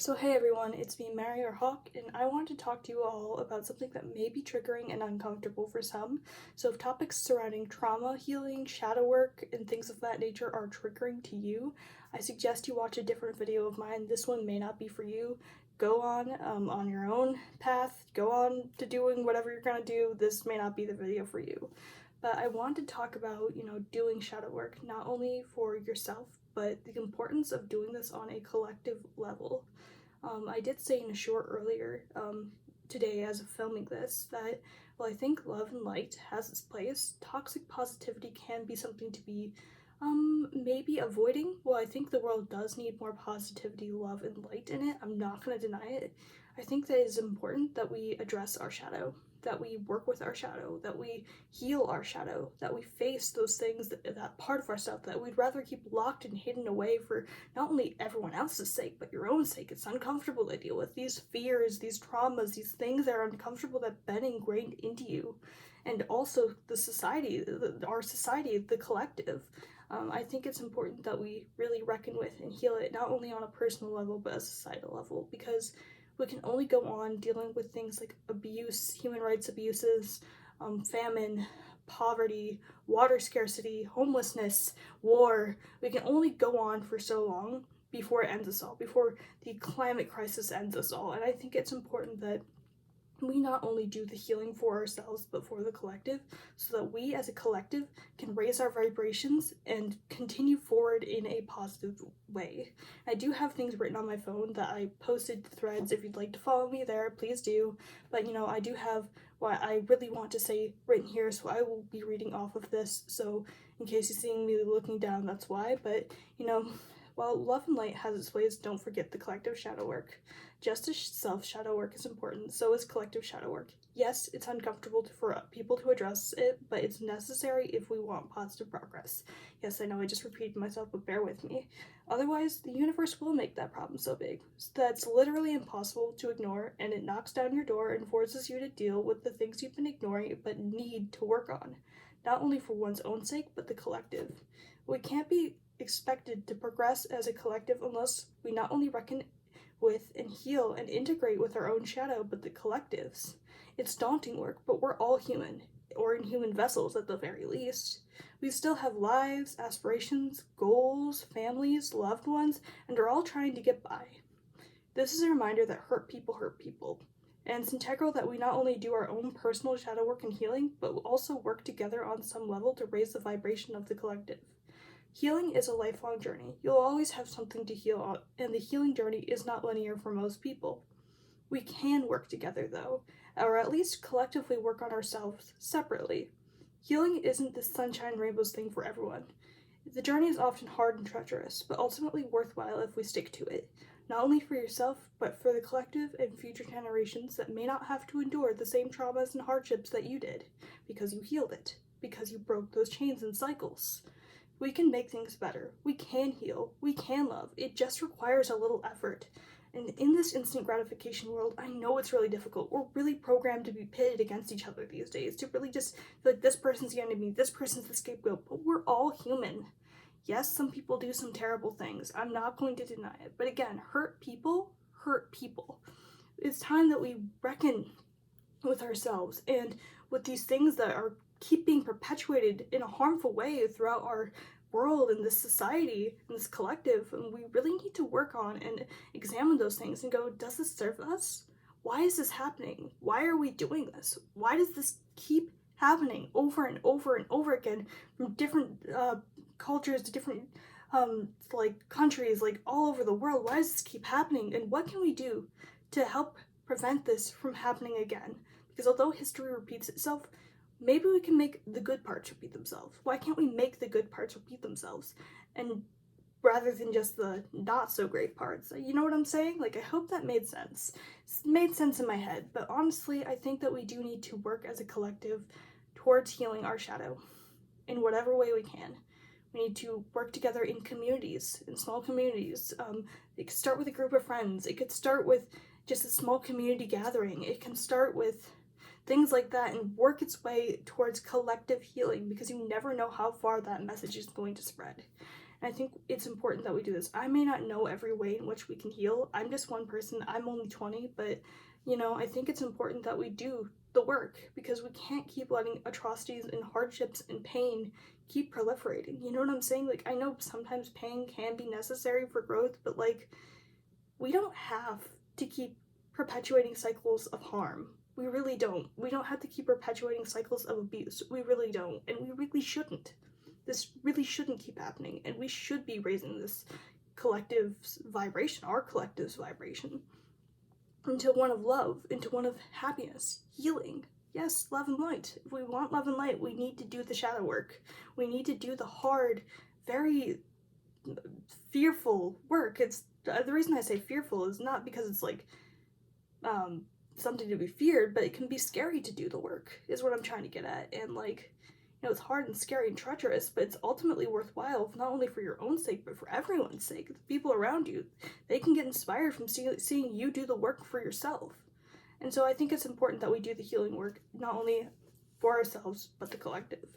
So hey everyone, it's me, Mary or Hawk, and I want to talk to you all about something that may be triggering and uncomfortable for some. So if topics surrounding trauma, healing, shadow work, and things of that nature are triggering to you, I suggest you watch a different video of mine. This one may not be for you. Go on your own path. Go on to doing whatever you're gonna do. This may not be the video for you. But I want to talk about, doing shadow work, not only for yourself, but the importance of doing this on a collective level. I did say in a short earlier today, as of filming this, that while I think love and light has its place, toxic positivity can be something to be maybe avoiding. Well, I think the world does need more positivity, love, and light in it. I'm not going to deny it. I think that it is important that we address our shadow, that we work with our shadow, that we heal our shadow, that we face those things, that part of ourselves that we'd rather keep locked and hidden away for not only everyone else's sake, but your own sake. It's uncomfortable to deal with these fears, these traumas, these things that are uncomfortable that have been ingrained into you. And also the society, our society, the collective. I think it's important that we really reckon with and heal it, not only on a personal level, but a societal level, because we can only go on dealing with things like abuse, human rights abuses, famine, poverty, water scarcity, homelessness, war. We can only go on for so long before it ends us all, before the climate crisis ends us all. And I think it's important that we not only do the healing for ourselves, but for the collective, so that we as a collective can raise our vibrations and continue forward in a positive way. I do have things written on my phone that I posted threads. If you'd like to follow me there, please do. But I do have what I really want to say written here, so I will be reading off of this. So in case you're seeing me looking down, that's why. But while love and light has its ways, don't forget the collective shadow work. Just as self-shadow work is important, so is collective shadow work. Yes, it's uncomfortable for people to address it, but it's necessary if we want positive progress. Yes, I know I just repeated myself, but bear with me. Otherwise, the universe will make that problem so big that it's literally impossible to ignore, and it knocks down your door and forces you to deal with the things you've been ignoring but need to work on, not only for one's own sake, but the collective. We can't be expected to progress as a collective unless we not only reckon with and heal and integrate with our own shadow, but the collectives. It's daunting work, but we're all human, or in human vessels at the very least. We still have lives, aspirations, goals, families, loved ones, and are all trying to get by. This is a reminder that hurt people hurt people. And it's integral that we not only do our own personal shadow work and healing, but also work together on some level to raise the vibration of the collective. Healing is a lifelong journey. You'll always have something to heal, and the healing journey is not linear for most people. We can work together, though, or at least collectively work on ourselves separately. Healing isn't this sunshine rainbows thing for everyone. The journey is often hard and treacherous, but ultimately worthwhile if we stick to it, not only for yourself, but for the collective and future generations that may not have to endure the same traumas and hardships that you did, because you healed it, because you broke those chains and cycles. We can make things better. We can heal. We can love. It just requires a little effort. And in this instant gratification world, I know it's really difficult. We're really programmed to be pitted against each other these days, to really just feel like this person's the enemy, this person's the scapegoat, but we're all human. Yes, some people do some terrible things. I'm not going to deny it. But again, hurt people hurt people. It's time that we reckon with ourselves and with these things that are keep being perpetuated in a harmful way throughout our world and this society and this collective. And we really need to work on and examine those things and go, does this serve us? Why is this happening? Why are we doing this? Why does this keep happening over and over and over again from different cultures to different countries, all over the world? Why does this keep happening? And what can we do to help prevent this from happening again? Because although history repeats itself, maybe we can make the good parts repeat themselves. Why can't we make the good parts repeat themselves? And rather than just the not so great parts. You know what I'm saying? I hope that made sense. It made sense in my head, but honestly, I think that we do need to work as a collective towards healing our shadow in whatever way we can. We need to work together in communities, in small communities. It could start with a group of friends. It could start with just a small community gathering. It can start with things like that and work its way towards collective healing, because you never know how far that message is going to spread. And I think it's important that we do this. I may not know every way in which we can heal. I'm just one person. I'm only 20, but I think it's important that we do the work, because we can't keep letting atrocities and hardships and pain keep proliferating. You know what I'm saying? Like, I know sometimes pain can be necessary for growth, but like, we don't have to keep perpetuating cycles of harm. We really don't. We don't have to keep perpetuating cycles of abuse. We really don't. And we really shouldn't. This really shouldn't keep happening. And we should be raising this collective's vibration, our collective's vibration, into one of love, into one of happiness, healing. Yes, love and light. If we want love and light, we need to do the shadow work. We need to do the hard, very fearful work. It's the reason I say fearful is not because it's like something to be feared, but it can be scary to do the work, is what I'm trying to get at. And like, it's hard and scary and treacherous, but it's ultimately worthwhile, not only for your own sake, but for everyone's sake. The people around you, they can get inspired from seeing you do the work for yourself. And so I think it's important that we do the healing work, not only for ourselves, but the collective.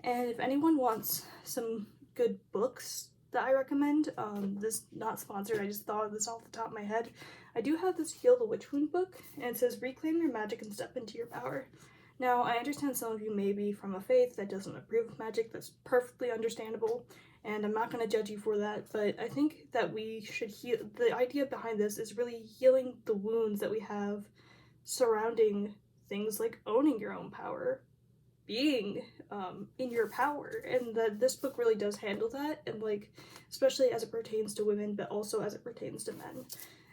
And if anyone wants some good books that I recommend, this not sponsored, I just thought of this off the top of my head. I do have this Heal the Witch Wound book, and it says Reclaim Your Magic and Step into Your Power. Now, I understand some of you may be from a faith that doesn't approve of magic. That's perfectly understandable, and I'm not going to judge you for that, but I think that we should heal. The idea behind this is really healing the wounds that we have surrounding things like owning your own power, being in your power, and that this book really does handle that, and like, especially as it pertains to women, but also as it pertains to men.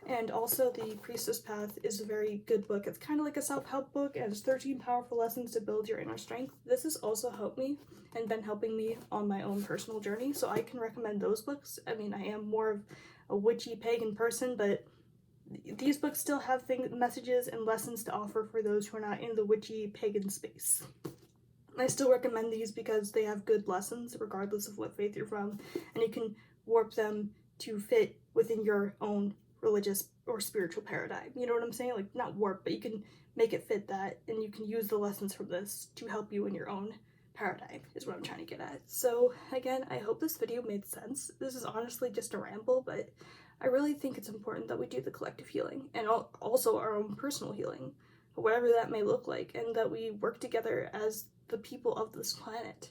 And also, The Priestess Path is a very good book. It's kind of like a self-help book, and it's 13 powerful lessons to build your inner strength. This has also helped me and been helping me on my own personal journey, so I can recommend those books. I mean, I am more of a witchy pagan person, but these books still have messages and lessons to offer for those who are not in the witchy pagan space. I still recommend these because they have good lessons regardless of what faith you're from, and you can warp them to fit within your own religious or spiritual paradigm. You know what I'm saying? Like, not warp, but you can make it fit that, and you can use the lessons from this to help you in your own paradigm, is what I'm trying to get at. So again, I hope this video made sense. This is honestly just a ramble, but I really think it's important that we do the collective healing and also our own personal healing, whatever that may look like, and that we work together as the people of this planet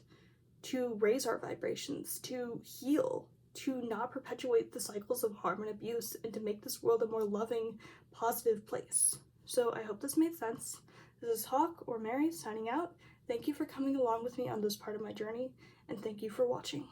to raise our vibrations, to heal, to not perpetuate the cycles of harm and abuse, and to make this world a more loving, positive place. So I hope this made sense. This is Hawk or Mary signing out. Thank you for coming along with me on this part of my journey, and thank you for watching.